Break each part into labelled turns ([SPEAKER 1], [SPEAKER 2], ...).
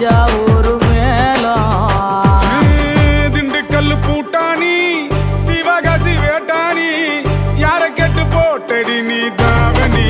[SPEAKER 1] தஞ்சாவூர் மேளம்
[SPEAKER 2] திண்டுக்கல் பூட்டானி சிவகாசி வேட்டானி யார கேட்டு போட்டடி நீ தாவணி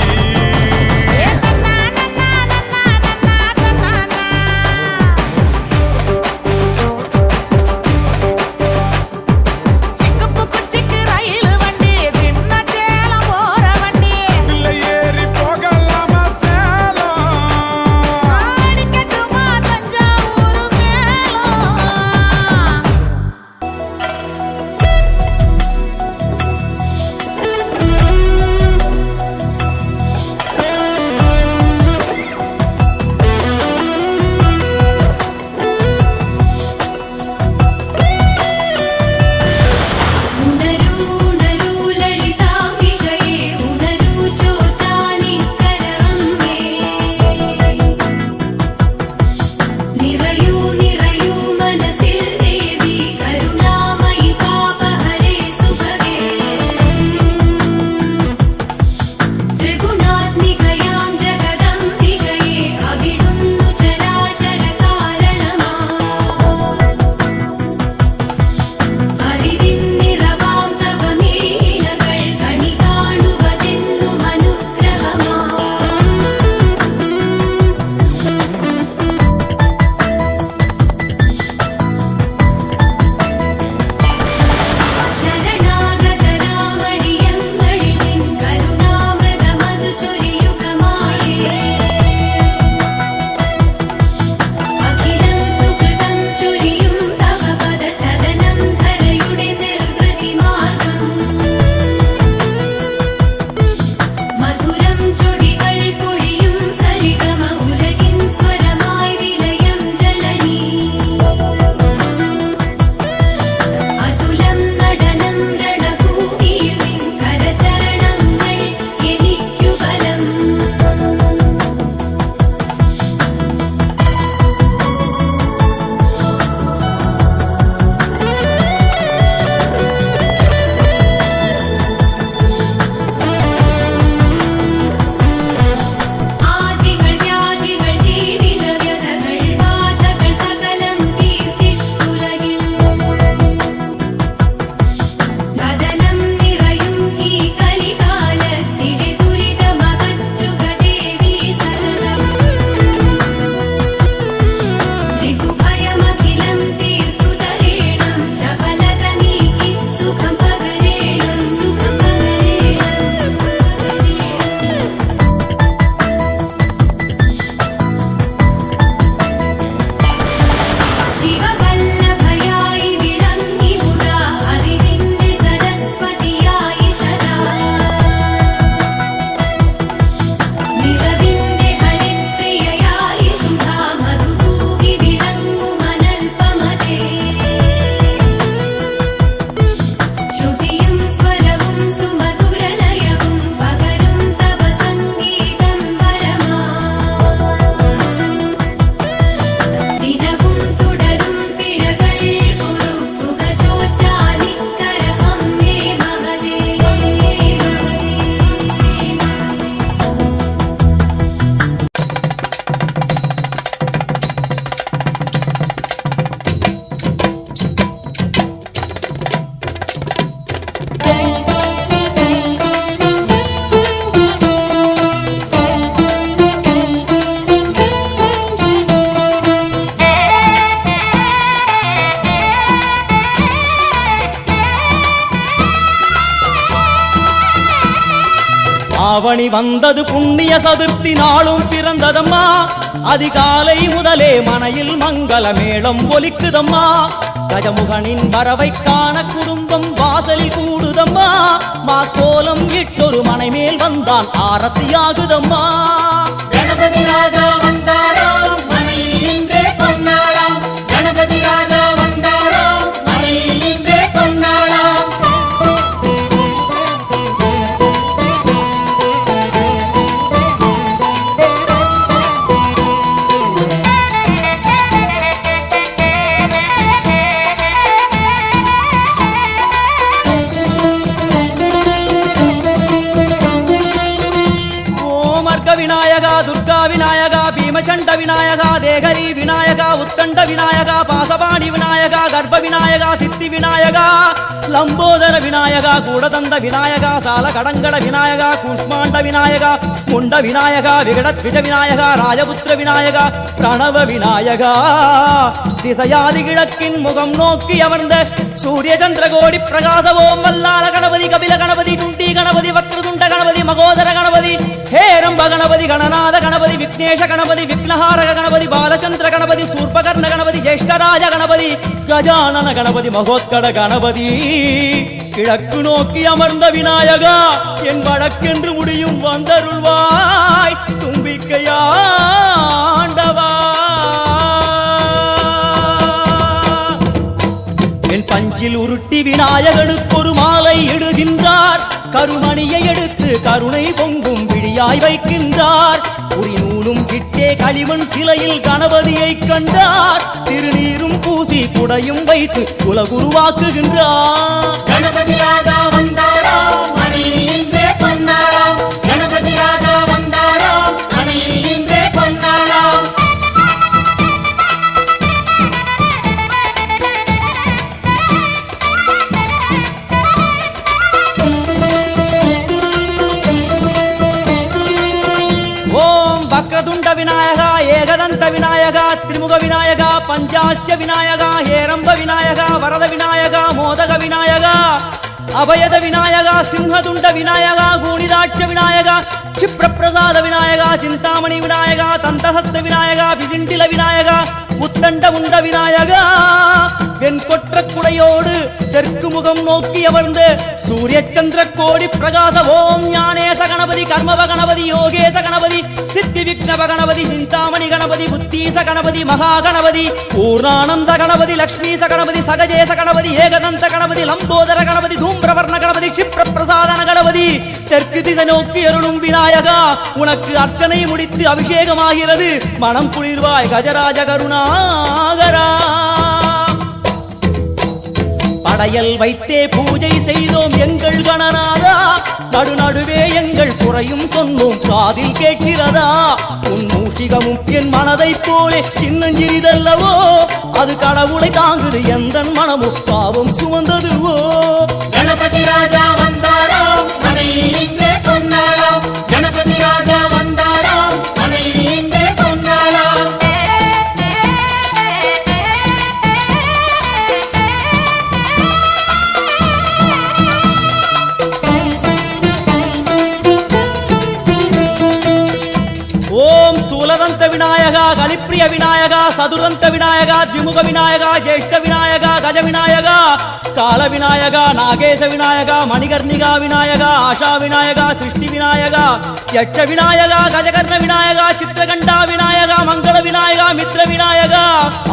[SPEAKER 3] ஆவணி வந்தது புண்ணிய சதுர்த்தி நாளும் பிறந்ததம்மா. அதிகாலை முதலே மனையில் மங்கள மேளம் ஒலிக்குதம்மா. கஜமுகனின் வரவை காண குடும்பம் வாசலில் கூடுதம்மா. மாக்கோலம் இட்டொரு மனை மேல் வந்தான் ஆரத்தியாகுதம்மா.
[SPEAKER 4] கணபதி ராஜா வந்தாராம் மனையில் இன்றே பொன்னாளாம். கணபதி ராஜா வந்தாராம் மனையில் இன்றே பொன்னாளாம்.
[SPEAKER 3] விநாயகா விநாயகா துர்கா விநாயகா பீமச்சண்ட விநாயகா தேகரி விநாயகா உத்தண்ட விநாயகா பாசபாணி விநாயகா கர்ப்ப விநாயகா சித்தி விநாயகா லம்போதர விநாயகா கூடதந்த விநாயகா சால கடங்கட விநாயகா கூஷ்மாண்ட விநாயகா முண்ட விநாயகா விகடத்விஜ விநாயகா ராஜபுத்திர விநாயகா பிரணவ விநாயகா திசையாதி கிழக்கின் முகம் நோக்கி அமர்ந்த சூரிய சந்திரகோடி பிரகாச ஓம் வல்லால கணபதி கபில கணபதி குண்டி கணபதி வக்ரதுண்ட கணபதி மகோதர கணபதி ஹேரம்ப கணபதி கணநாத கணபதி விக்னேஷ கணபதி விக்னஹாரக கணபதி பாலச்சந்திர கணபதி சூர்பகர்ண கணபதி ஜேஷ்டராஜ கணபதி கஜானன கணபதி மகோத்கட கணபதி கிழக்கு நோக்கி அமர்ந்த விநாயகா என் வழக்கென்று முடியும் வந்தருள்வாய் தும்பிக்கையாண்டவா என் பஞ்சில் உருட்டி விநாயகனுக்கு ஒரு மாலை இடுகின்றார் கருமணியை எடுத்து கருணை பொங்கும் விழியாய் வைக்கின்றார் உரி நூலும் கிட்டே களிமண் சிலையில் கணபதியை கண்டார் திருநீரும் பூசி குடையும் வைத்து குலகுருவாக்குகின்றார்
[SPEAKER 4] கணபதி ராஜா வந்தாராம் மனையில் இன்றே பொன்னாளாம் கணபதி ராஜா வந்தாராம் மனையில் இன்றே பொன்னாளாம்
[SPEAKER 3] ஓம் வக்ரதுண்ட விநாயகா ஏகதந்த விநாயகா திரிமுக விநாயகா பஞ்சாஸ்ய விநாயகா ஹேரம்ப விநாயகா வரத விநாயகா மோதக விநாயகா அபயத விநாயகா சிம்ஹதுண்ட விநாயகா கூணிதாட்ச விநாயகா क्षिप्रप्रसाद विनायका चिंतामणि विनायका तंतहस्त विनायका पिसिंडिल विनायका உத்தண்ட உண்ட விநாயகா வெண்கொற்ற குடையோடு தெற்கு முகம் நோக்கி அமர்ந்து சூரிய சந்திர கோடி பிரகாச ஓம் ஞானேச கணபதி கர்மவ கணபதி யோகேச கணபதி சித்தி விக்னவ கணபதி சிந்தாமணி கணபதி புத்தீச கணபதி மகா கணபதி பூர்ணானந்த கணபதி லக்ஷ்மீச கணபதி சகஜேச கணபதி ஏகதந்த கணபதி லம்போதர கணபதி தூம்பிரவர்ண கணபதி क्षिप्र பிரசாதன கணபதி தெற்கு திசை நோக்கி அருளும் விநாயகா உனக்கு அர்ச்சனை முடித்து அபிஷேகமாகிறது மனம் குளிர்வாய் கஜராஜ கருணாகரா படையல் வைத்தே பூஜை செய்தோம் எங்கள் கணநாதா நடுநடுவே எங்கள் குறையும் சொன்னோம் காதில் கேட்கிறதா உன் மூஷிகமும் என் மனதை போலே சின்னஞ்சிறிதல்லவோ அது கடவுளை தாங்குது எந்த மனமும் பாவம் சுமந்ததுவோ
[SPEAKER 4] கணபதி ராஜா வந்தாராம் மனையில் இன்றே பொன்னாளாம் கணபதி ராஜா வந்தாராம் மனையில் இன்றே பொன்னாளாம்
[SPEAKER 3] ஓம் ஸ்தூலதந்த விநாயகா கலிப்பிரிய விநாயகா சதுரந்த விநாயகா திமுக விநாயகா ஜேஷ்ட விநாயகா கஜ விநாயகா கால விநாயகா நாகேச விநாயகா மணிகர்ணிகா விநாயகா ஆஷா விநாயகா சிருஷ்டி விநாயகா யட்ச விநாயகா கஜகர்ண விநாயகா சித்திரகண்டா விநாயகா மங்கள விநாயகா மித்ர விநாயகா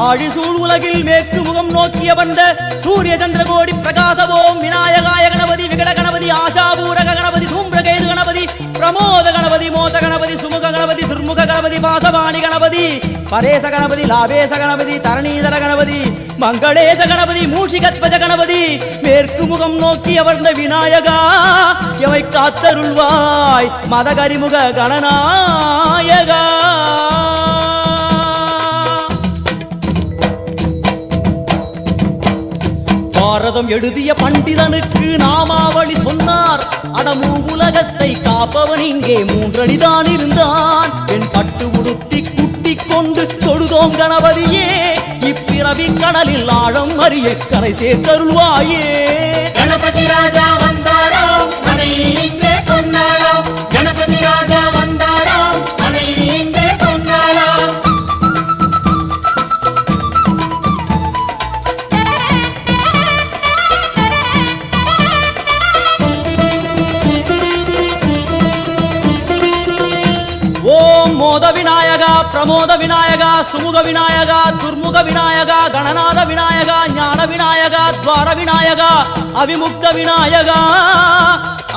[SPEAKER 3] ஆழிசூழ் உலகில் மேற்கு முகம் நோக்கிய வந்த சூரிய சந்திரகோடி பிரகாச ஓம் விநாயகாய கணபதி விகட கணபதி ஆசாபூரக கணபதி தூம்பிரகேது கணபதி பிரமோத கணபதி மோத கணபதி சுமுக கணபதி துர்முக கணபதி வாசவாணி கணபதி பரேச கணபதி லாபேச கணபதி தரணீதர கணபதி மங்களேச கணபதி மூஷிகத்வஜ கணபதி மேற்கு முகம் நோக்கி அமர்ந்த விநாயகா எவை காத்தருள்வாய் மதகரிமுக கணநாயகா பாரதம் எழுதிய பண்டிதனுக்கு நாமாவளி சொன்னார் அடமூ உலகத்தை காப்பவன் இங்கே மூன்றடிதான் இருந்தான் என் பட்டு உடுத்தி குட்டி கொண்டு தொழுதோம் கணபதியே இப்பிறவி கடலில் ஆழம் அறிய கரை சேர்த்தருள்வாயே
[SPEAKER 4] கணபதி ராஜா வந்தாராம் மனையில் இன்றே பொன்னாளாம் கணபதி ராஜா வந்தாராம் மனையில் இன்றே பொன்னாளாம்
[SPEAKER 3] ஓம் மோத விநாயகா பிரமோத விநாயகா சுமுக விநாயகா துர்முக விநாயகா கணநாத விநாயகா ஞான விநாயகா துவார விநாயகா அவிமுக்த விநாயகா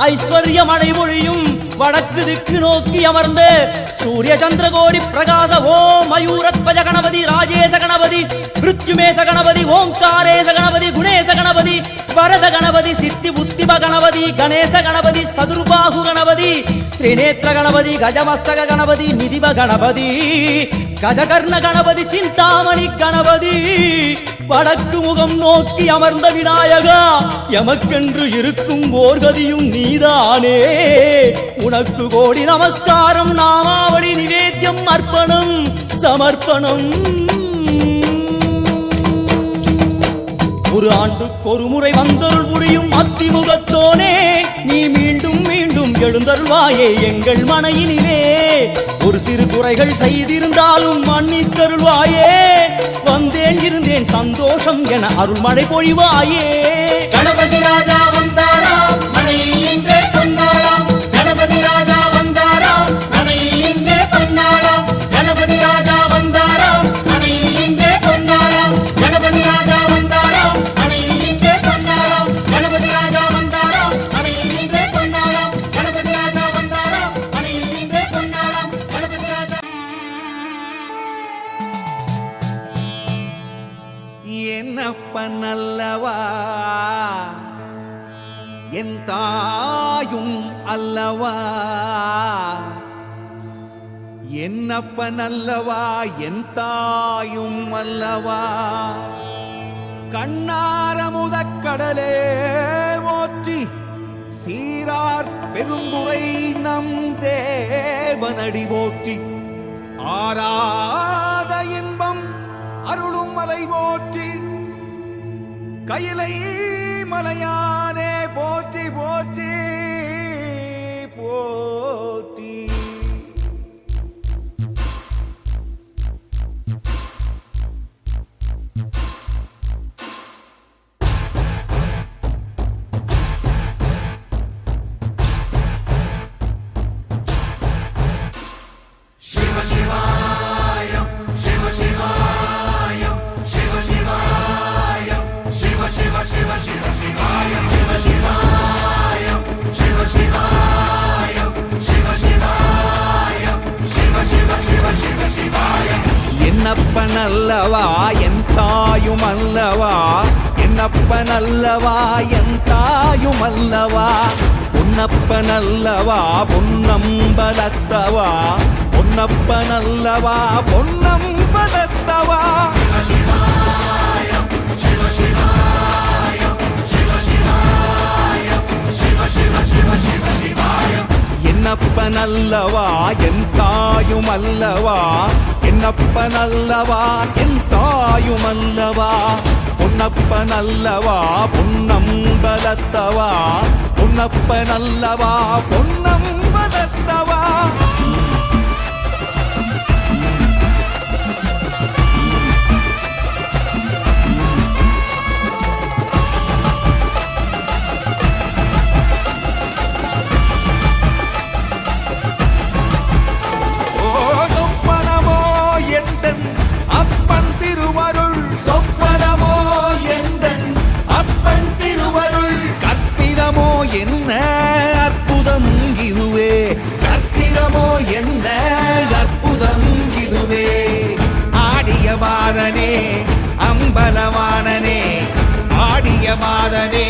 [SPEAKER 3] ஐஸ்வர்ய மழைமொழியும் வடக்கு திக்கு நோக்கி அமர்ந்து சூரிய சந்திரகோடி பிரகாச ஓம் மயூரத்வஜ கணபதி ராஜேச கணபதி மிருத்யுமேச கணபதி ஓம்காரேச கணபதி குணேச கணபதி வரத கணபதி, சித்தி புத்திம கணபதி, கணேச கணபதி, சதுர்பாகு கணபதி, திரிநேத்திர கணபதி, கஜமஸ்தக கணபதி, நிதிப கணபதி, கஜகர்ண கணபதி, சிந்தாமணி கணபதி, வடக்கு முகம் நோக்கி அமர்ந்த விநாயகா, எமக்கென்று இருக்கும் ஓர்கதியும் நீதானே. உனக்கு கோடி நமஸ்காரம், நாமாவளி நிவேத்தியம், அர்ப்பணம் சமர்ப்பணம். ஒரு ஆண்டுக்கு ஒரு முறை வந்தருள் புரியும் அத்திமுகத்தோனே, நீ மீண்டும் மீண்டும் எழுந்தருள்வாயே எங்கள் மனையினிலே. ஒரு சிறு குறைகள் செய்திருந்தாலும் மன்னித்தருள்வாயே, வந்தேன் இருந்தேன் சந்தோஷம் என அருள்மழை பொழிவாயே.
[SPEAKER 4] கணபதி ராஜா வந்தாராம், மனையில் இன்றே பொன்னாளாம். கணபதி ராஜா வந்தாராம், மனையில் இன்றே பொன்னாளாம். கணபதி ராஜா வந்தாராம், மனையில் இன்றே பொன்னாளாம். கணபதி ராஜா வந்தாராம், மனையில் இன்றே பொன்னாளாம். கணபதி ராஜா வந்தாராம், மனையில் இன்றே பொன்னாளாம். கணபதி ராஜா வந்தாராம், மனையில் இன்றே பொன்னாளாம். கணபதி ராஜா
[SPEAKER 5] என்னப்பன் அல்லவா என் தாயும் அல்லவா, என்னப்பன் அல்லவா என் தாயும் அல்லவா. கண்ணாரமுதக் கடலே போற்றி, சீரார் பெருந்துரை நம் தேவனடி போற்றி. ஆராத இன்பம் அருளும் மலை போற்றி, கையிலை மலையானே போற்றி போற்றி போற்றி. என்னப்பன் அல்லவா என் தாயும் அல்லவா, என்னப்பன் அல்லவா என் தாயும் அல்லவா. பொன்னப்பன் அல்லவா பொன்னம்பலத்தவா, பொன்னப்பன் அல்லவா பொன்னம்பலத்தவா. என்னப்பன் அல்லவா என் தாயும் அல்லவா, என்னப்பன் அல்லவா என் தாயும் அல்லவா. பொன்னப்பன் அல்லவா பொன்னம்பலத்தவா, பொன்னப்பன் அல்லவா பொன்னம்பலத்தவா. அப்பன் திருவருள்
[SPEAKER 4] சொப்பனமோ எந்தன் அப்பன் திருவருள்.
[SPEAKER 5] கற்பிதமோ என்ன அற்புதம் இதுவே, கற்பிதமோ என்ன அற்புதம் இதுவே. ஆடிய மாதனே அம்பலவானனே, ஆடிய மாதனே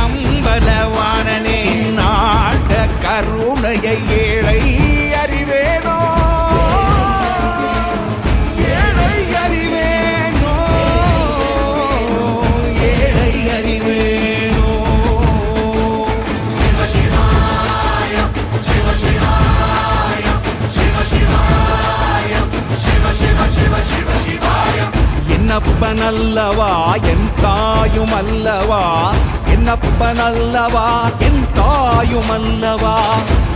[SPEAKER 5] அம்பலவானனே. நாட கருணையை ஏழை அறிவேனோ, என்னப்பன் அல்லவா என் தாயும் அல்லவா, என்னப்பன் அல்லவா என் தாயும் அல்லவா.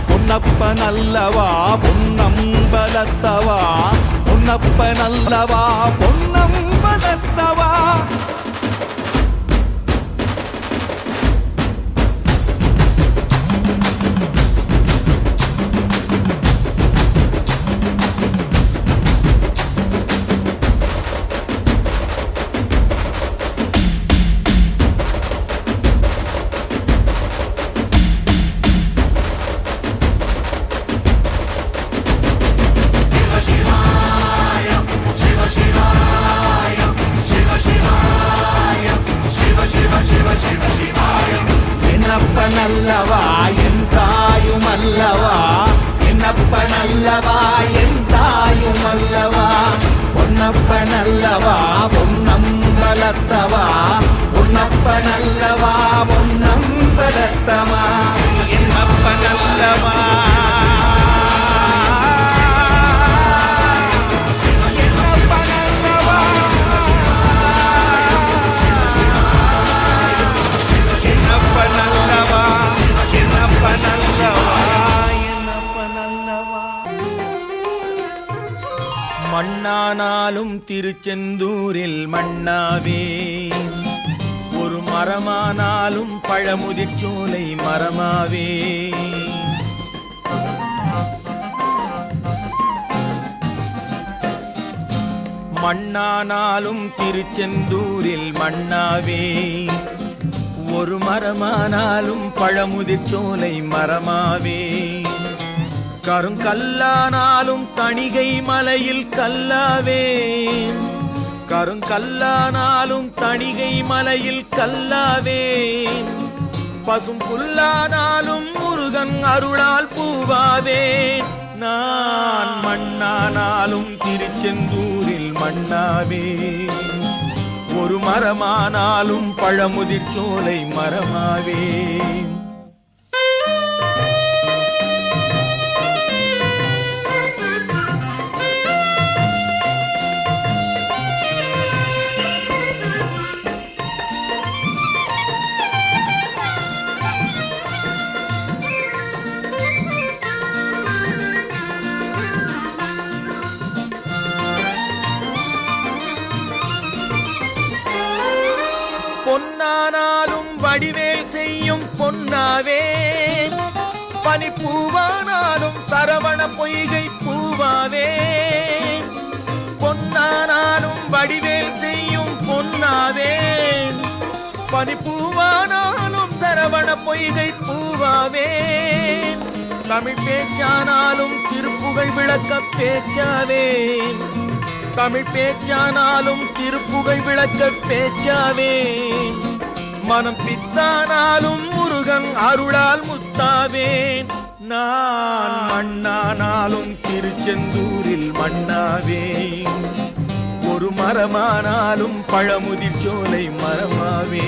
[SPEAKER 5] பொன்னப்பன் அல்லவா பொன்னம்பலத்தவா, பொன்னப்பன் அல்லவா பொன்னம்பலத்தவா.
[SPEAKER 4] Shiva Shiva அல்லவா என் தாயும் அல்லவா என்னப்பன் அல்லவா என் தாயும் அல்லவா பொன்னப்பன் அல்லவா பொன்னம்பலத்தவா பொன்னப்பன் அல்லவா பொன்னம்பலத்தவா என்னப்பன் அல்லவா
[SPEAKER 3] மண்ணானாலும் திருச்செந்தூரில் மண்ணாவே ஒரு மரமானாலும் பழமுதிர்ச்சோலை மரமாவே மண்ணானாலும் திருச்செந்தூரில் மண்ணாவே ஒரு மரமானாலும் பழமுதிர்ச்சோலை மரமாவே கருங்கல்லானாலும் தணிகை மலையில் கல்லாவே கருங்கல்லானாலும் தணிகை மலையில் கல்லாவே பசும் புல்லானாலும் முருகன் அருளால் பூவாவே நான் மண்ணானாலும் திருச்செந்தூரில் மண்ணாவே ஒரு மரமானாலும் பழமுதிர்ச்சோலை மரமாவே பொன்னானாலும் வடிவேல் செய்யும் பொன்னாவே பனிப்பூவானாலும் சரவண பொய்கை பூவாவே பொன்னானாலும் வடிவேல் செய்யும் பொன்னாவே பனிப்பூவானாலும் சரவண பொய்கை பூவாவே தமிழ் பேச்சானாலும் திருப்புகழ் விளக்க பேச்சாவே தமிழ் பேச்சானாலும் திருப்புகழ் விளக்க பேச்சாவே மனம் பித்தானாலும் முருகன் அருளால் முத்தாவேன் நான் மண்ணானாலும் திருச்செந்தூரில் மண்ணாவே ஒரு மரமானாலும் பழமுதிர்ச்சோலை மரமாவே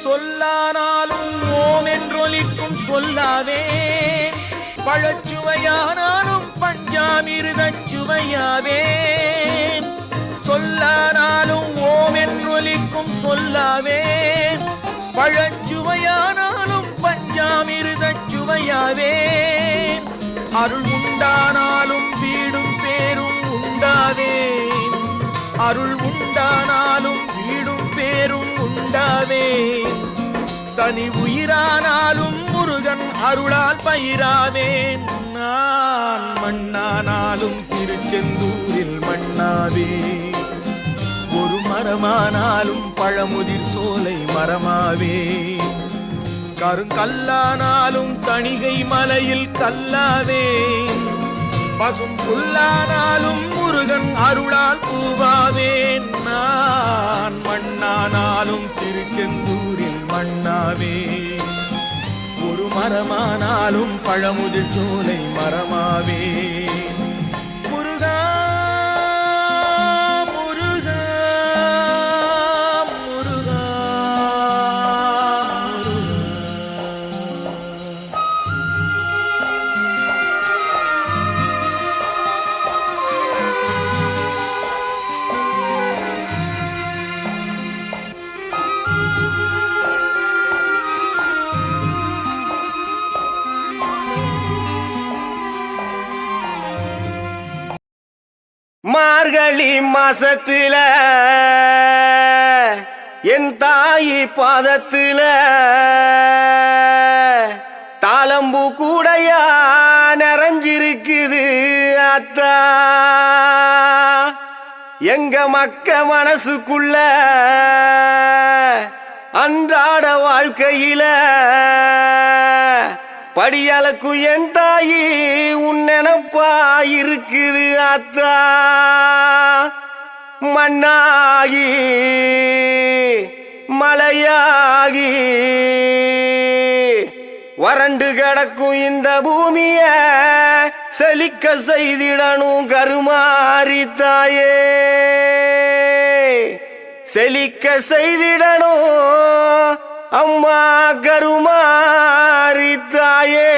[SPEAKER 3] சொல்லானாலும் ஓம் என்றொலிக்கும் சொல்லாவே பழச்சுவையானாலும் பஞ்சாமிருதச் சுவையாவே சொல்லானாலும் ஓம் என்றொலிக்கும் சொல்லாவே பழச்சுவையானாலும் பஞ்சாமிருதச் சுவையாவே அருள் உண்டானாலும் வீடும் பேரும் உண்டாவே அருள் உண்டானாலும் வீடும் பேரும் உண்டாவே தனி உயிரானாலும் முருகன் அருளால் பயிராவேன் நான் மண்ணானாலும் திருச்செந்தூரில் மண்ணாவே ஒரு மரமானாலும் பழமுதிர் சோலை மரமாவே கருங்கல்லானாலும் தணிகை மலையில் கல்லாவே பசும் புல்லானாலும் முருகன் அருளால் பூவாவேன் நான் மண்ணானாலும் திருச்செந்தூரில் மண்ணாவே ஒரு மரமானாலும் பழமுதிர் சோலை மரமாவே முருகா முருகா முருகா
[SPEAKER 6] மார்கழி மாசத்துல என் தாயி பாதத்துல தாளம்பூ கூடையா நிறைஞ்சிருக்கு எங்க மக்க மனசுக்குள்ள அன்றாட வாழ்க்கையில படியளக்கு என் தாயி உன் நினப்பா இருக்குது அத்தா மண்ணாகி மலையாகி வறண்டு கிடக்கும் இந்த பூமிய செழிக்க செய்திடணும் கருமாரி தாயே செழிக்க செய்திடணும் அம்மா கருமாரி தாயே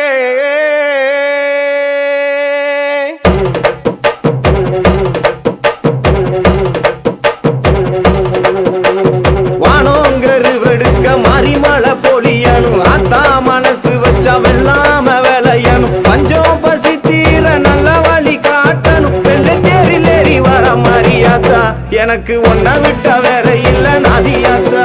[SPEAKER 6] வானோங்கருவெடுக்க மறிமலை பொழியணும் ஆத்தா மனசு வச்சா வெள்ளாம விளையணும் பஞ்சம் பசி தீர நல்ல வழி காட்டணும் வெள்ளை தேரிலேறி வர மரியாதா எனக்கு ஒன்ன விட்ட வேற இல்ல நதியாத்தா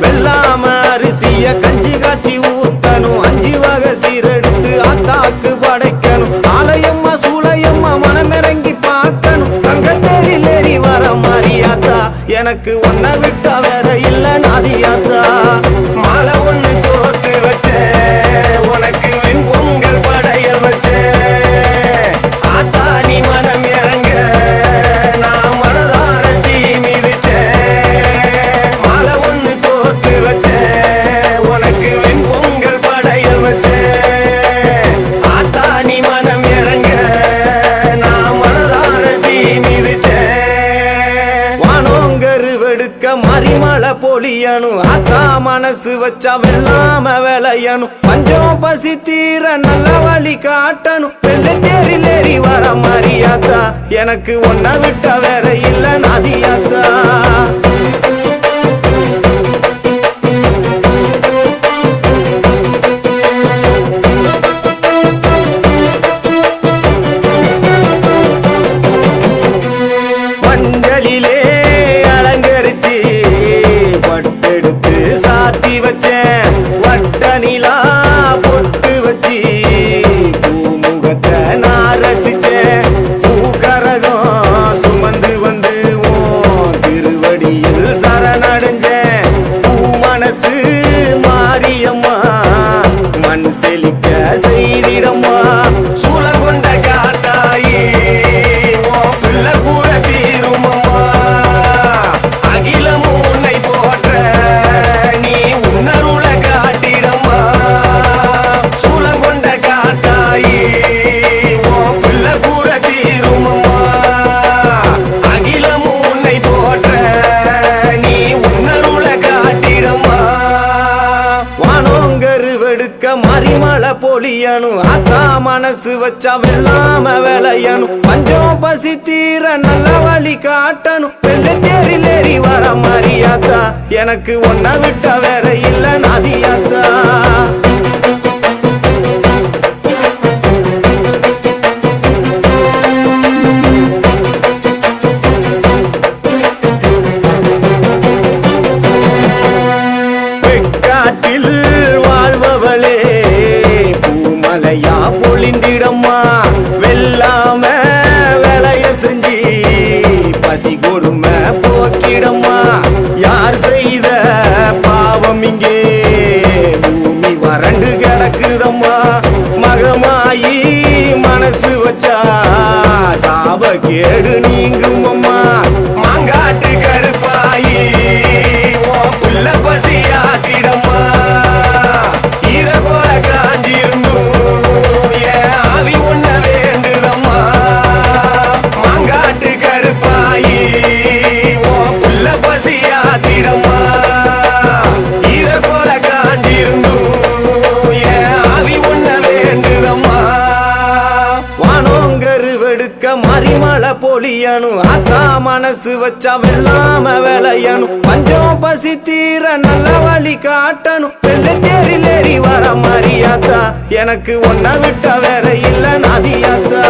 [SPEAKER 6] வெள்ளாம அரிசிய கஞ்சி காய்ச்சி ஊத்தணும் 5 வகை சீரெடுத்து ஆத்தாக்கு படைக்கணும் ஆலயம்மா சூளையம்மா மனமிறங்கி பார்க்கணும் தங்க தேரிலேறி வர மரியாதா எனக்கு ஒன்ன விட்ட வேற இல்ல நதியாத்தா மாலை ஒண்ணு கோர்த்து வச்சேன் உனக்கு வெண் பொங்கல் படையல் வச்சேன் ஆத்தா நீ மனம் இறங்க நான் மனதார தீ மிதிச்சேன் மாலை ஒண்ணு கோர்த்து வச்சேன் உனக்கு வெண் பொங்கல் படையல் வச்சேன் ஆத்தா நீ மனம் இறங்க நான் மனதார தீ மிதிச்சேன் வானோங்கருவெடுக்க மறிமலை பொழியணும் ஆத்தா மனசு வச்சா வெள்ளாம விளையணும் பஞ்சம் பசி தீர நல்ல வழி காட்டணும் வெள்ளை தேரிலேறி வர மரியாதா எனக்கு ஒன்ன விட்ட வேற இல்ல நதியாத்தா மஞ்சளிலே அலங்கரிச்சு பட்டெடுத்து சாத்தி வச்சேன் வட்ட நிலா பொட்டு வச்சு பூமுகத்தை நான் ரசிச்சேன் பூக்கரகம் சுமந்து வந்து உன் திருவடியில் சரணடைஞ்சேன் பூ மனசு மாரியம்மா மண் செழிக்க செய்திடம்மா சூழ கொண்ட காத்தாயி உன் பிள்ளை கூட தீருமம்மா அகிலமும் உன்னை போற்ற நீ உன்னருள காட்டிடம்மா சூழங்கொண்ட காத்தாயி உன் பிள்ளை கூட தீருமம்மா அகிலமும் உன்னை போற்ற நீ உன்னருள காட்டிடம்மா வானோங்கருவெடுக்க மறிமலை பொழியணும் ஆத்தா மனசு வச்சா வெள்ளாம விளையணும் பஞ்சம் பசி தீர நல்ல வழி காட்டணும் வெள்ளை தேரிலேறி வர மரியாதா எனக்கு ஒன்ன விட்ட வேற இல்ல நதியாத்தா வெக்காட்டில் வாழ்பவளே பூமலையா பொழிந்திடம்மா வெள்ளாம வேலைய செஞ்சு பசி கொடுமை போக்கிடம்மா யார் செய்த பாவம் இங்கே பூமி வறண்டு கிடக்குதம்மா மகமாயி மனசு வச்சா சாப கேடு நீங்குமம்மா மாங்காட்டு கருப்பாயி உன் புள்ள பசியாத்திடம்மா ஈரகோல காஞ்சிருந்தும் என் ஆவி உன்ன வேண்டுதம்மா மாங்காட்டு கருப்பாயி உன் புள்ள பசியாத்திடம்மா ஈரகோல காஞ்சிருந்தும் என் ஆவி உன்ன வேண்டுதம்மா வானோங்கருவெடுக்க மறிமலை பொழியணும் ஆத்தா மனசு வச்சா வெள்ளாம விளையணும் பஞ்சம் பசி தீர நல்ல வழி காட்டணும் வெள்ளை தேரிலேறி வர மரியாதா எனக்கு ஒன்ன விட்ட வேற இல்ல நதியாத்தா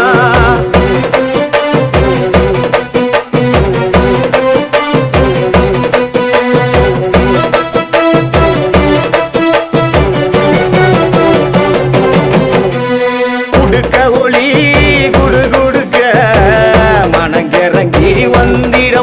[SPEAKER 6] குடுக்க ஒளி குடு குடுக்க மனங்கிறங்கி வந்திட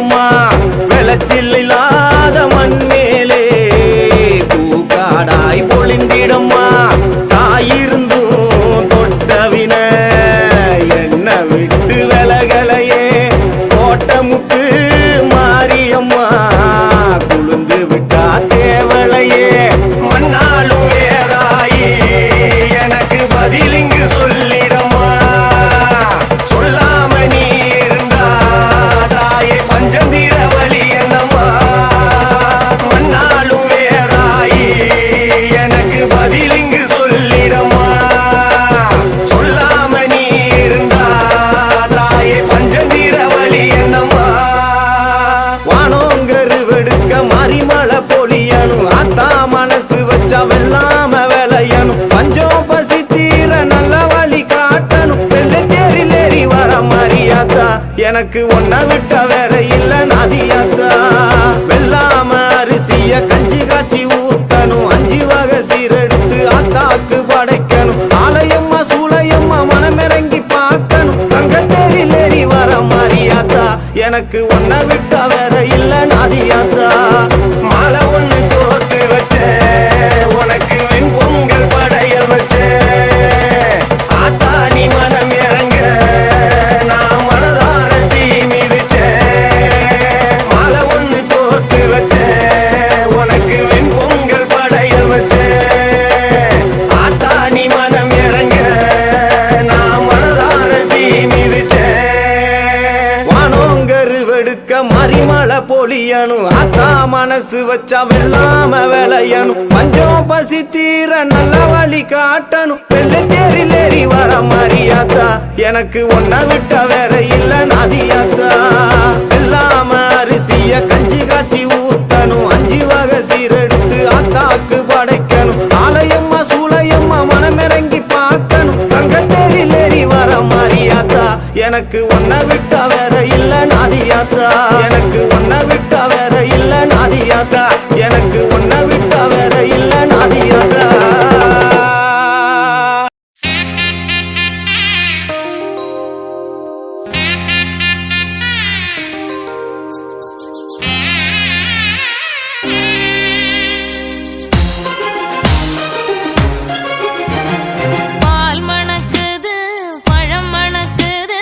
[SPEAKER 6] மாறி மழை பொழியணும் ஆத்தா மனசு வச்சா வெள்ளாம விளையணும் பஞ்சம் பசி தீர நல்ல வழி காட்டணும் வெள்ளை தேரில் ஏறி வர மாறியாத்தா எனக்கு ஒன்ன விட்டா வேற இல்ல நாதியாத்தா வெள்ளாம அரிசிய கஞ்சி காய்ச்சி ஊத்தணும் 5 வகை சீரெடுத்து ஆத்தாக்கு படைக்கணும் ஆலயம்மா சூளையம்மா மனமிறங்கி பார்க்கணும் தங்க தேரில் ஏறி வர மாறியாத்தா எனக்கு ஒன்ன விட்டா வேற இல்ல நாதியாத்தா மாலை ஒண்ணு கோர்த்து வச்சேன் உனக்கு வெண்பொங்கல் படையல் வச்சேன் ஆத்தா நீ மனம் இறங்க நான் மனதார தீ மிதிச்சேன் மாலை ஒண்ணு கோர்த்து வச்சேன் உனக்கு வெண்பொங்கல் படையல் வச்சேன் ஆத்தா நீ மனம் இறங்க நான் மனதார தீ மிதிச்சேன் வானோங்கருவெடுக்க மறிமழை பொழியணும் ஆத்தா மனசு வச்சா வெள்ளாம விளையணும் பஞ்சம் பசி தீர நல்ல வழி காட்டணும் வெள்ளை தேரில் ஏறி வர மாறியாத்தா எனக்கு ஒன்ன விட்டா வேற இல்ல நாதியாத்தா வெள்ளாம அரிசிய கஞ்சி காய்ச்சி ஊத்தணும் 5 வகை சீரெடுத்து ஆத்தாக்கு படைக்கணும் ஆலயம்மா சூளையம்மா மனமிறங்கி பார்க்கணும் தங்க தேரில் ஏறி வர மாறியாத்தா எனக்கு ஒன்ன விட்டா வேற இல்ல நாதியாத்தா எனக்கு ஒன்ன விட்டா வேற இல்ல நாதியாத்தா எனக்கு ஒன்ன விட்டா வேற இல்ல நாதியாத்தா
[SPEAKER 7] பால் மணக்குது பழம் மணக்குது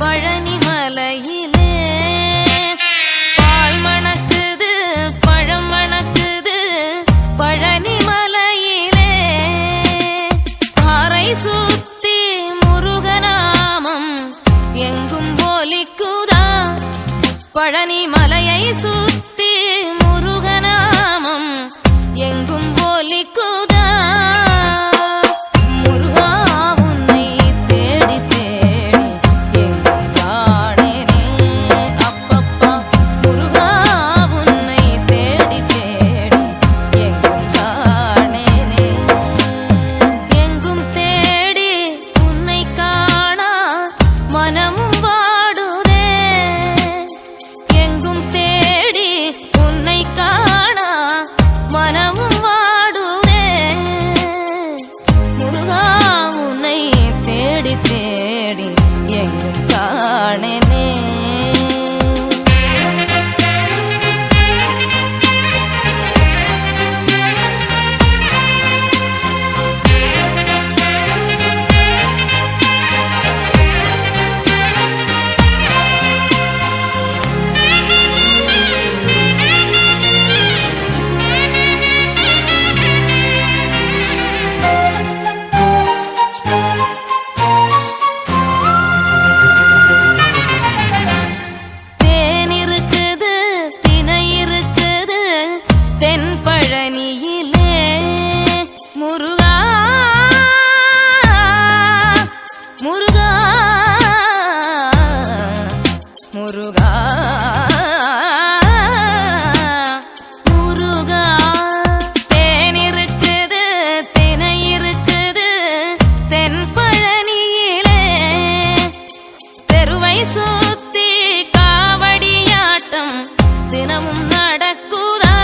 [SPEAKER 7] பழனி மலையிலே பால் மணக்குது பழம் மணக்குது பழனி மலையிலே பாறை சுத்தி முருகநாமம் எங்கும் போலிக்குதா பழனி மலையை சுத்தி முருகநாமம் எங்கும் போலிக்குதா முருகா உன்னை தேடி தேடி எங்கும் காணேனே அப்பப்பா முருகா உன்னை தேடி தேடி எங்கும் காணேனே எங்கும் தேடி உன்னை காணா மனமும் வாடுதே எங்கும் தேடி உன்னை காணா மனமும் வாடுதே முருகா உன்னை தேடி தேடி எங்கும் காணேனே தேன் இருக்குது தினை இருக்குது தென் பழனியிலே முருகா முருகா முருகா முருகா தேன் இருக்குது தினை இருக்குது தென் பழனியிலே தெருவை சுத்தி காவடியாட்டம் தினமும் நடக்குதா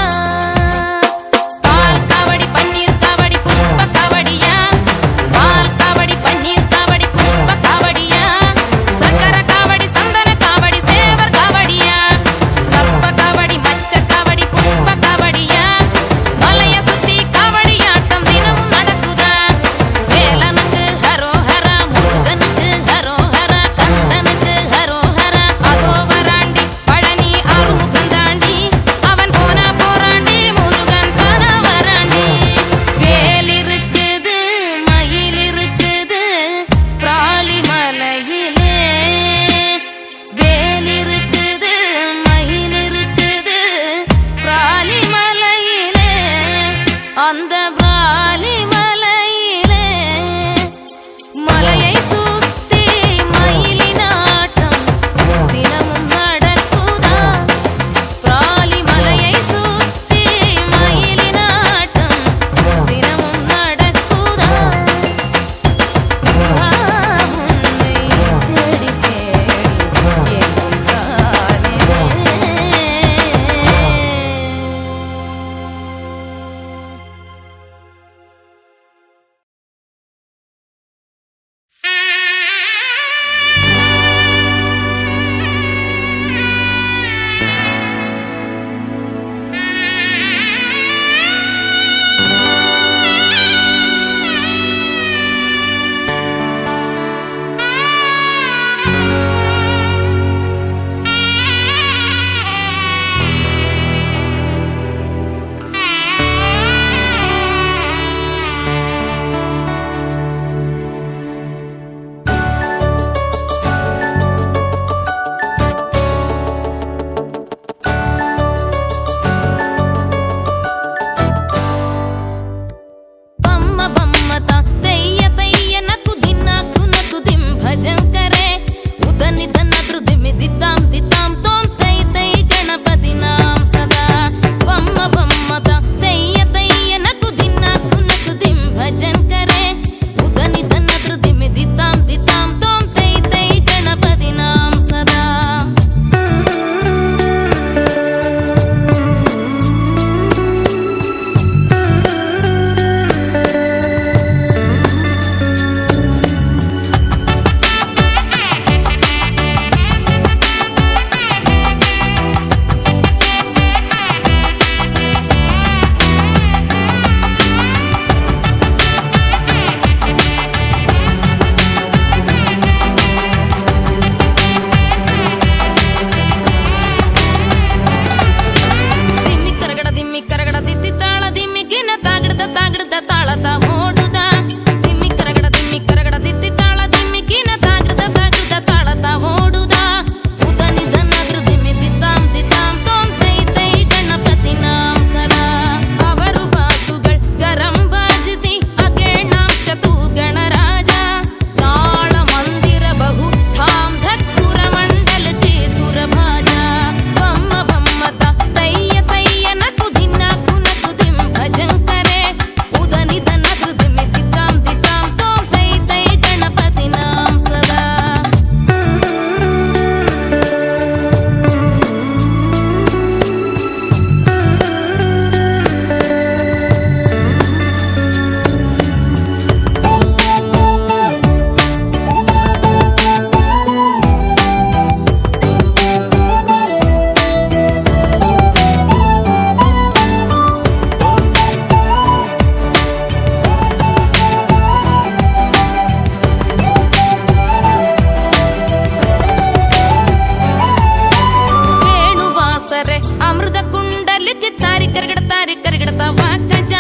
[SPEAKER 7] കരകിടത്ത വാക്കജ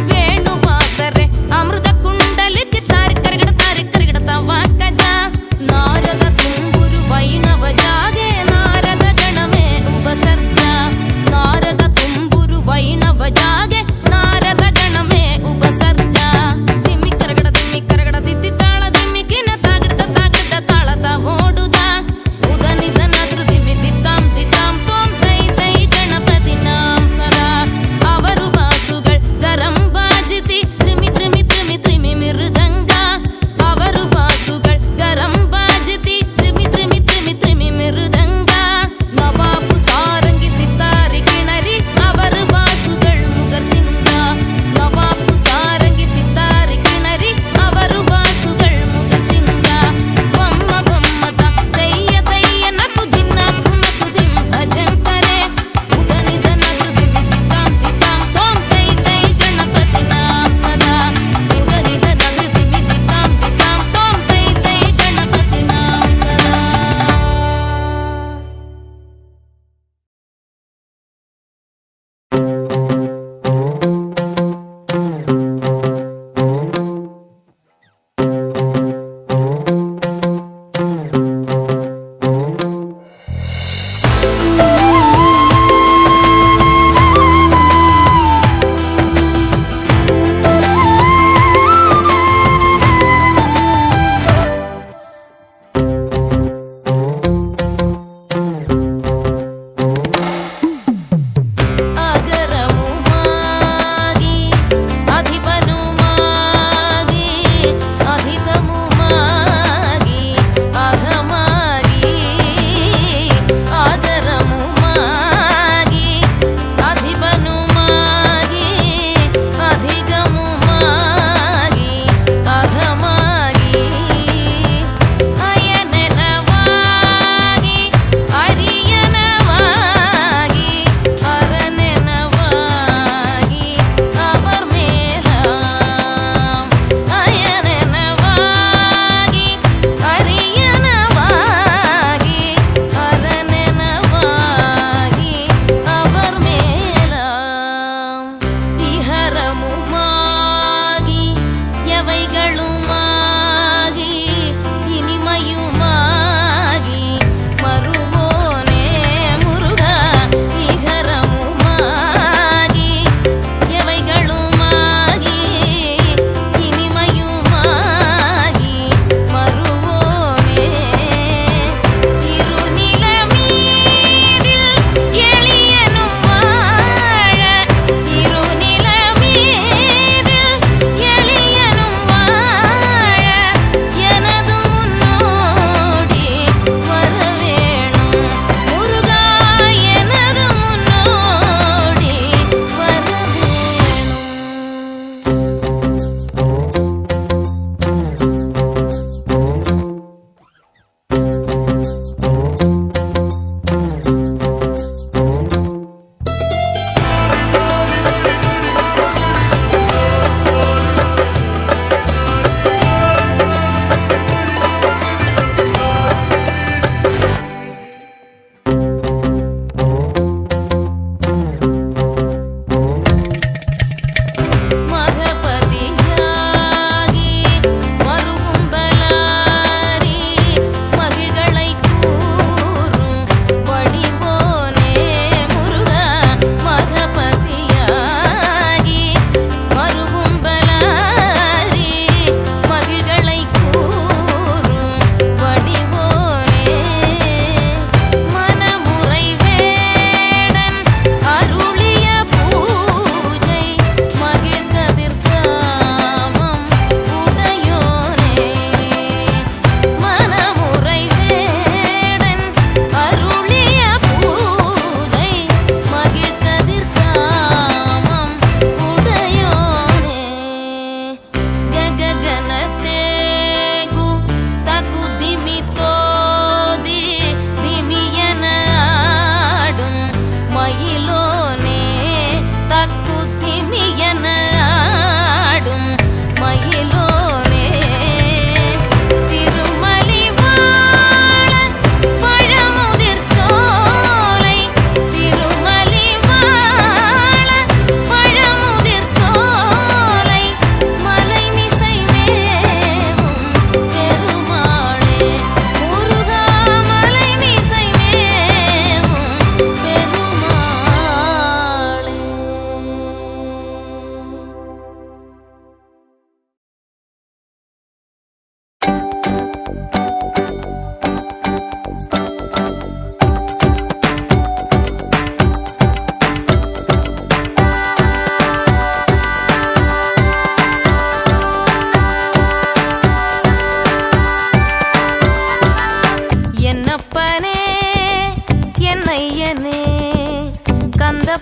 [SPEAKER 7] വേണുവാസരെ അമൃത കുണ്ടലിക്ക് കരകിടത്ത വാക്കജ നാരദ തുമ്പുരു വൈണവ ജാഗെ നാരദ ഗണമേ ഉപസർജ നാരദ തുമ്പുരു വൈണവ ജാഗെ നാരദ ഗണമേ ഉപസർജ ദിമ്മി കരകിട ദിത്തി താള ദിമ്മിക്കിന താകിടത്ത താളത ഓടുത ഉദനിധന കൃതിമി ദിത്താം തോം തൈ ഗണപതി നാം സദാ ಅವರು ಬಾಸುಗಳ್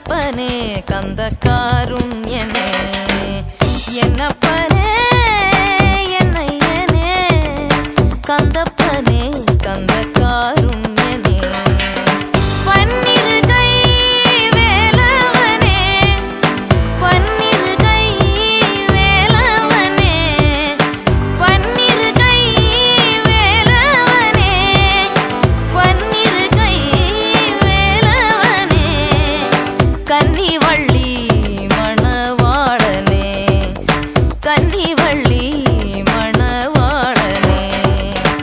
[SPEAKER 7] கந்தப்பனே கந்த காருண்யனே என்னப்பனே என்னையனே கந்தப்பனே கந்த காருண்யனே பன்னிரு கை வேலவனே பன்னிரு கை வேலவனே பன்னிரு கை வேலவனே பன்னிரு கை வேலவனே கன்னிவள்ளி மணவாளனே கன்னிவள்ளி மணவாளனே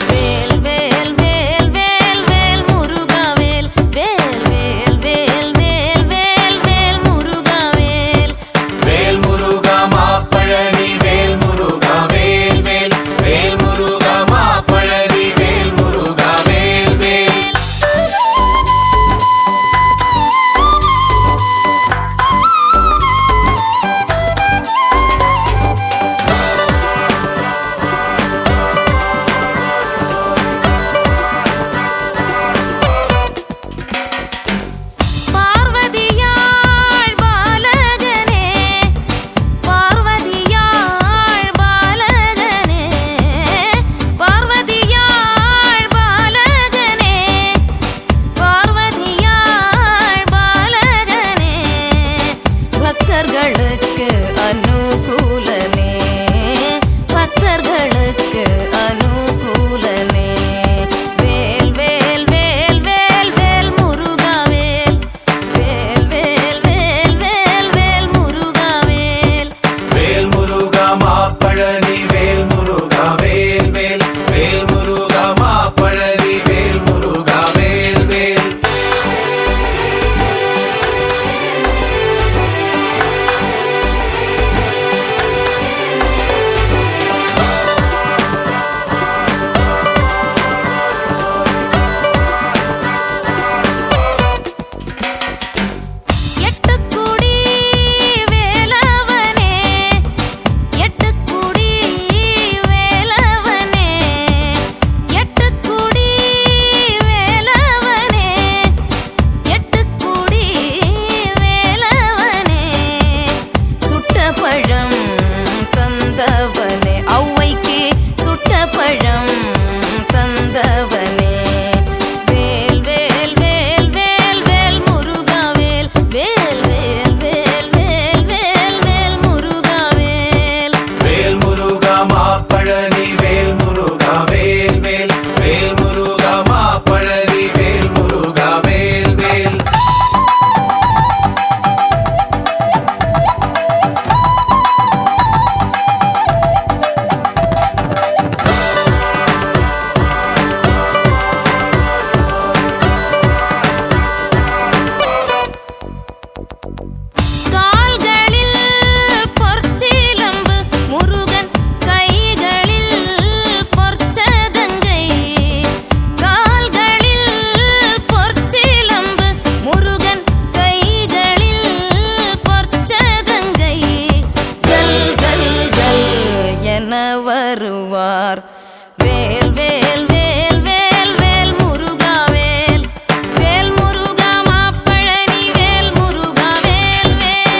[SPEAKER 7] வேல் வேல் வேல் வேல் வேல் முருகவேல் வேல் வேல் வேல் வேல் வேல் வேல் முருகவேல்
[SPEAKER 4] வேல் முருகா மாப்பழனி வேல் முருகா வேல் வேல் வேல் முருகா மாப்பழனி வேல் முருகா வேல் வேல்
[SPEAKER 7] பார்வதியாள் பாலகனே பார்வதியாள் பாலகனே பார்வதியாள் பாலகனே பார்வதியாள் பாலகனே பக்தர்களுக்கு அனுகூலனே பக்தர்களுக்கு அனுகூலனே வேல் வேல் வேல் வேல் வேல் முருகவேல் வேல் வேல் வேல் வேல் வேல் முருகவேல்
[SPEAKER 4] வேல் முருகா மாப்பழனி வேல் முருகா வேல் வேல் வேல் முருகா மாப்பழனி வேல் முருகா வேல் வேல்
[SPEAKER 7] எட்டுக்குடி வேலவனே எட்டுக்குடி வேலவனே எட்டுக்குடி வேலவனே எட்டுக்குடி வேலவனே சுட்ட பழம் தந்தவனே ஔவைக்கு சுட்ட பழம் தந்தவனே வேல் வேல் வேல் வேல் வேல் முருகவேல் வேல் வேல் வேல் வேல் வேல் வேல் முருகவேல்
[SPEAKER 4] வேல் முருகா மாப்பழனி வேல் முருகா வேல் வேல் வேல் முருகா மாப்பழனி வேல் முருகா வேல் வேல்
[SPEAKER 7] கால்களில் பொற்சிலம்பு முருகன் கைகளில் பொற்சதங்கை கால்களில் பொற்சிலம்பு முருகன் கைகளில் பொற்சதங்கை கல் கல் கல் என வருவார் வேல் வேல் வேல் வேல் வேல் முருகவேல் வேல் முருகா மாப்பழனி வேல் முருகா வேல் வேல்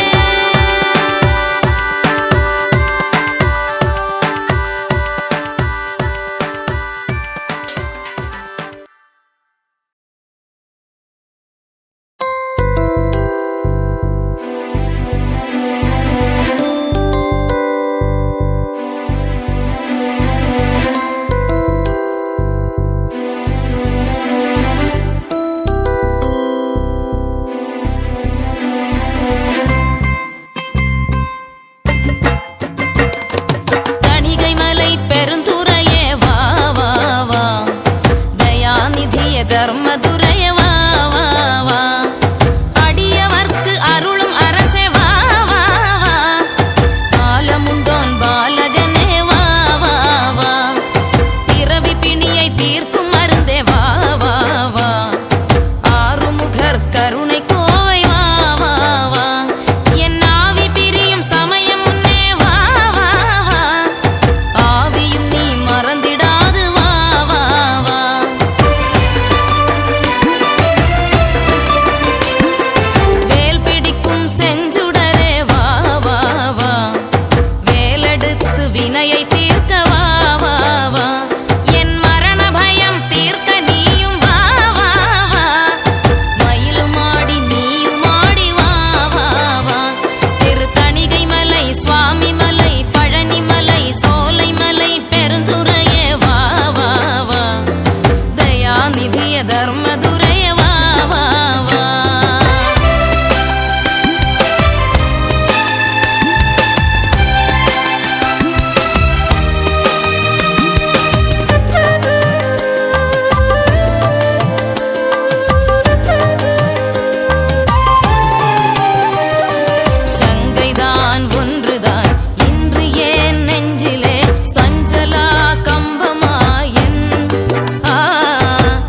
[SPEAKER 7] சங்கைதான் ஒன்றுதான் இன்று ஏன் நெஞ்சிலே சஞ்சலா கம்பமாயன்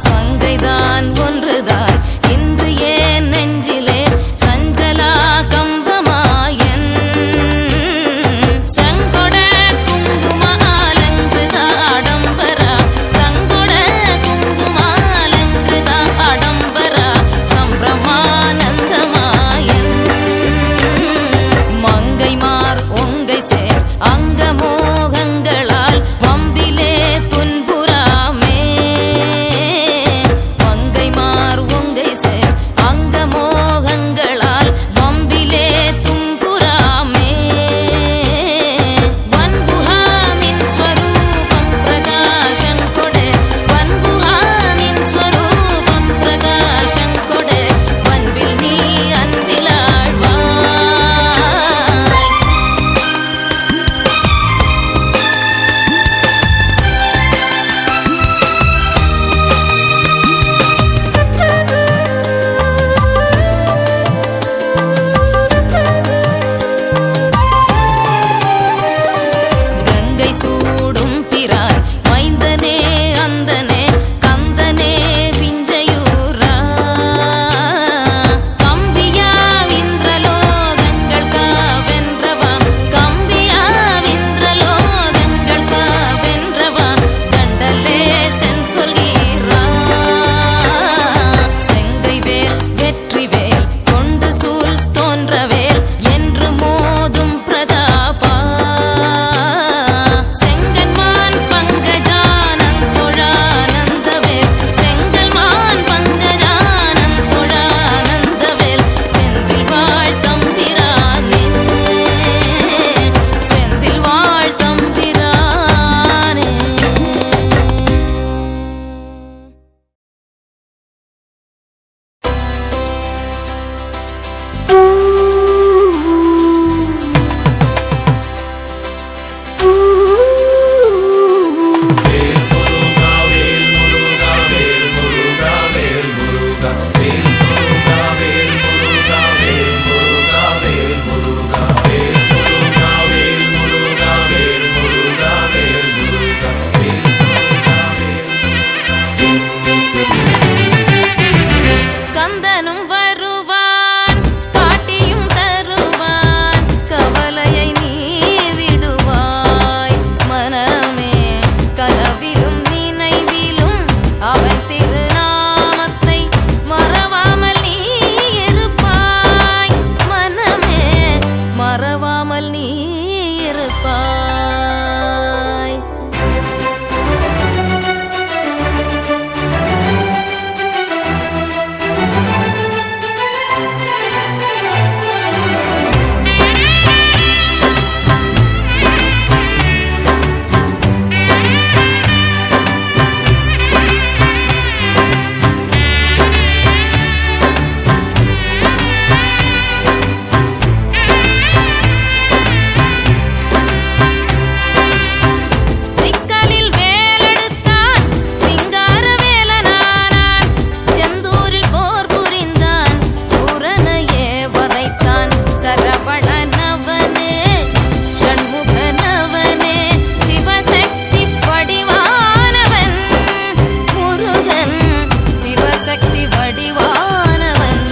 [SPEAKER 7] சங்கைதான் ஒன்றுதான் இன்று ஏன் நெஞ்சிலே சஞ்சலா கம்பமாயன் சங்கொட குங்குமாலங்கிருதா ஆடம்பரா சங்கொட குங்குமாலங்கிருதா ஆடம்பரா சம்பிரமானந்தமாயன் மங்கைமார் ஒங்கை சேர் அங்கமோகங்களால் வம்பிலே துன்புறாமே மங்கைமார் ஒங்கை சேர் அங்கமோகங்களால் வம்பிலே துன்புறாமே வன்புகாமின் ஸ்வரூபம் பிரகாசம் கொடே வன்புகாமின் ஸ்வரூபம் பிரகாசம் கொடே வன்பில் நீ அன்பிலாழ்வாய் கங்கை சூடும் பிரான் மைந்தனே அந்தனே கந்தனே விஞ்சையூரா கம்பியா இந்திரலோகங்கள் காவென்றவா கம்பியா இந்திரலோகங்கள் காவென்றவா தண்டலேசன் சொல்கிறா செங்கைவேல் வெற்றிவேல் கொண்டு சூல் தோன்றவேல் என்று மோதும் பிரதாபா செங்கன்மான் பங்கஜானந்தொழானந்தவேல் செங்கல்மான் பங்கஜானந்தொழானந்தவேல் செந்தில் வாழ் தம்பிரானே செந்தில் வாழ் தம்பிரானே கந்தனும் வருவான் காட்டியும் தருவான் கவலையை நீ விடுவாய் மனமே கனவிலும் நினைவிலும் அவன் திருநாமத்தை மறவாமல் நீ இருப்பாய் மனமே மறவாமல் நீ இருப்பாய் சிக்கலில் வேலெடுத்தான் சிங்கார வேலனானான் செந்தூரில் போர் புரிந்தான் சூரனையே வதைத்தான் சரவணனவனே ஷண்முகனவனே சிவசக்தி வடிவானவன் முருகன் சிவசக்தி வடிவானவன்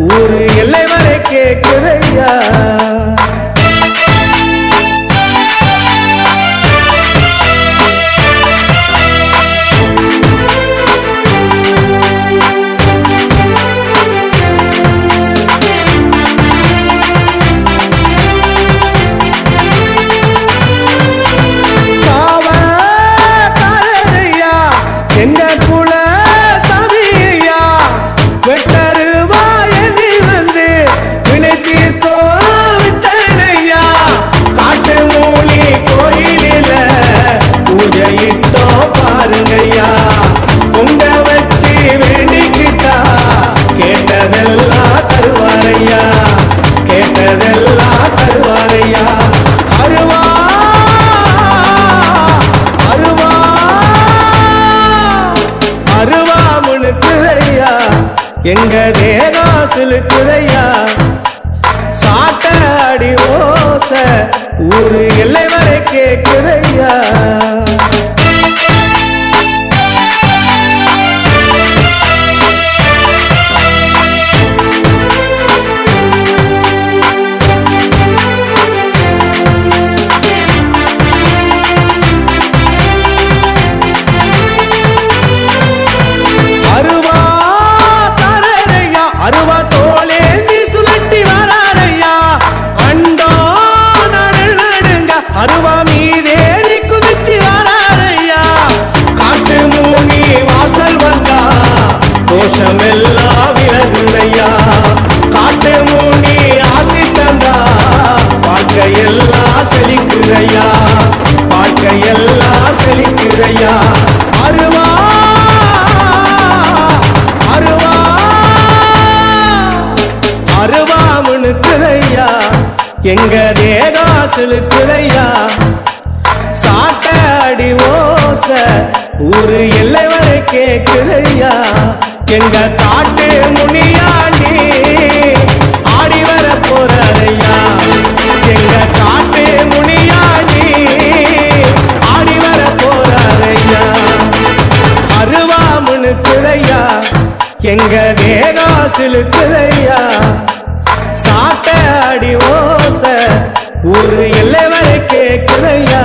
[SPEAKER 6] ஊரு எல்லை வரை கேக்குதையா பாருங்கய்யா பொங்க வச்சு வேண்டிக்கிட்டா கேட்டதெல்லாம் தருவாரையா கேட்டதெல்லாம் தருவாரையா அருவா அருவா அருவா முழுக்குதையா எங்க தேகம் சிலுக்குதையா சாட்ட அடி ஓச ஊரு எல்லை வரை கேக்குதையா அருவா தோளேந்தி சுழட்டி வராரையா அண்டோ நடுங்க அருவா மீதேறி குதிச்சு வராரையா காட்டு மூனி வாசல் வந்தா தோஷம் எல்லாம் விலகுதையா காட்டு மூனி ஆசி தந்தா வாழ்க்கையெல்லாம் செழிக்குதையா வாழ்க்கையெல்லாம் செழிக்குதையா அருவா அருவா அருவா முழுக்குதையா எங்க தேகா சிலுக்குதையா சா அடி ஓச ஊரு எல்லை வரை கேக்குதையா எங்க காட்டு முனியாண்டி ஆடி வர போறாரையா எங்க காட்டு முனியாண்டி ஆடி வர போறாரையா அருவா முனுக்குதையா எங்க தேகா சிலுக்குதையா சாட்ட அடி ஓச ஊரு எல்லை வரை கேக்குதையா